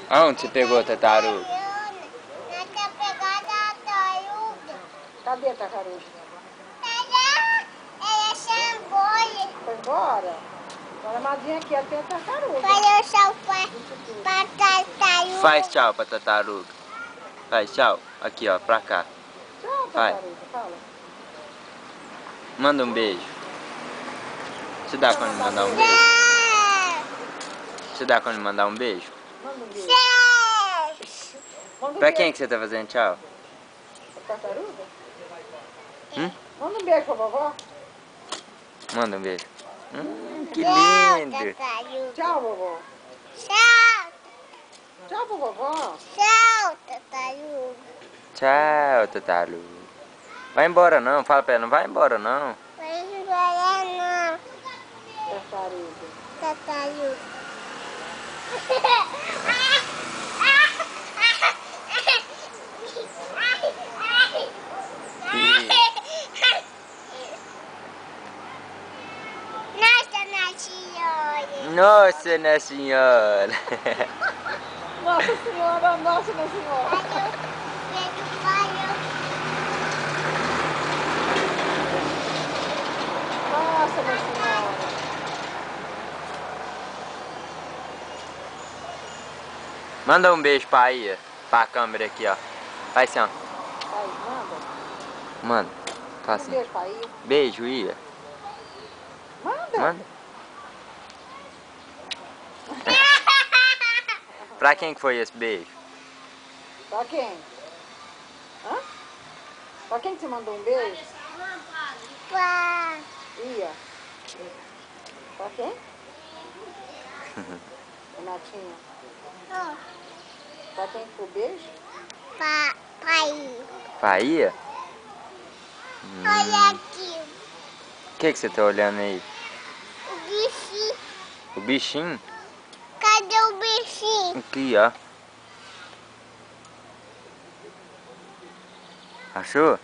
Aonde você pegou a tartaruga? Cadê a tartaruga? Ela chamou. Foi embora? Agora a madrinha aqui tem a tartaruga. Falou tchau pra tartaruga. Faz tchau pra tartaruga. Faz tchau. Aqui, ó, pra cá. Tchau, Vai. tartaruga, fala. Manda um beijo. Você dá quando mandar um beijo? Você dá quando mandar um beijo? Manda um beijo. Tchau. Pra quem que você tá fazendo tchau? A tartaruga? Hum? Manda um beijo pra vovó. Manda um beijo. Que lindo. Tartaruga. Tchau, vovó. Tchau. Tchau pra vovó. Tchau, tartaruga. Tchau, tartaruga. Vai embora não, fala pra ela, não vai embora não. Vai embora não. Tartaruga. Tartaruga. Nossa, minha senhora. Nossa senhora, nossa minha senhora. Nossa minha senhora. Manda um beijo pra Ia, pra câmera aqui, ó. Faz assim, ó. Aí, manda. Manda. Faz Um assim. beijo pra Ia. Beijo, Ia. Manda. Manda. Pra quem que foi esse beijo? Pra quem? Hã? Pra quem que você mandou um beijo? Pra Ia. Pra quem? Renatinha. Pra quem que foi o beijo? ir. Pra Ia? Olha aqui. O que você tá olhando aí? O bichinho. O bichinho? Cadê o bichinho? Aqui, ó. Achou?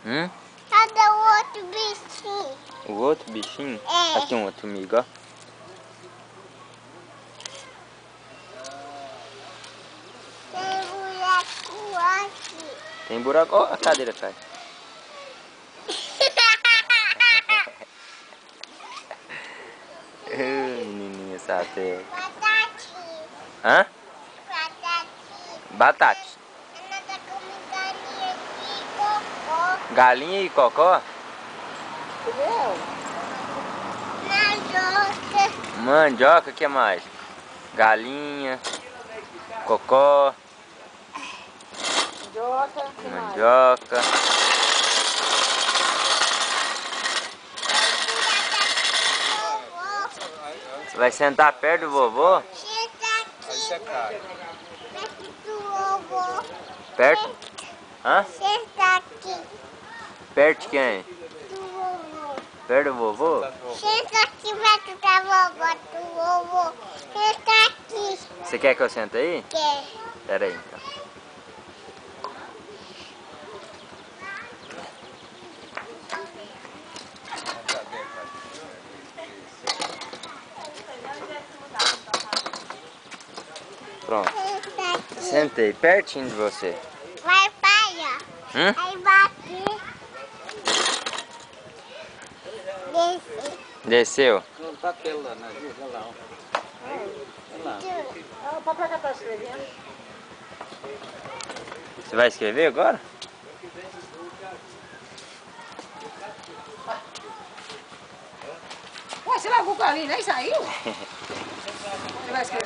Cadê o outro bichinho? O outro bichinho? É. Aqui um outro amigo, ó. Tem buraco aqui. Tem buraco. Ó, a cadeira cai. Menininha sapeca. Batatinha. Hã? Batatinha. Batata. Ela tá comendo galinha aqui, cocô. Galinha e cocó? Entendeu? Mandioca. Mandioca, o que mais? Galinha, cocó, Mandioca. Que mais? mandioca. Você vai sentar perto do vovô? Senta aqui. Perto do vovô. Perto? Hã? Senta aqui. Perto de quem? Do vovô. Perto do vovô? Senta aqui perto da vovó, do vovô. Senta aqui. Você quer que eu sente aí? Quer? Pera aí, então. Pronto. Senta aqui. Sentei pertinho de você. Vai, pai, ó. Aí bate. Desce. Desceu? Não, tá aquele lá, na ajuda, olha lá. Olha lá. Ah, o papai que tá escrevendo. Você vai escrever agora? Ué, você largou o galinho, nem saiu? Você vai escrever?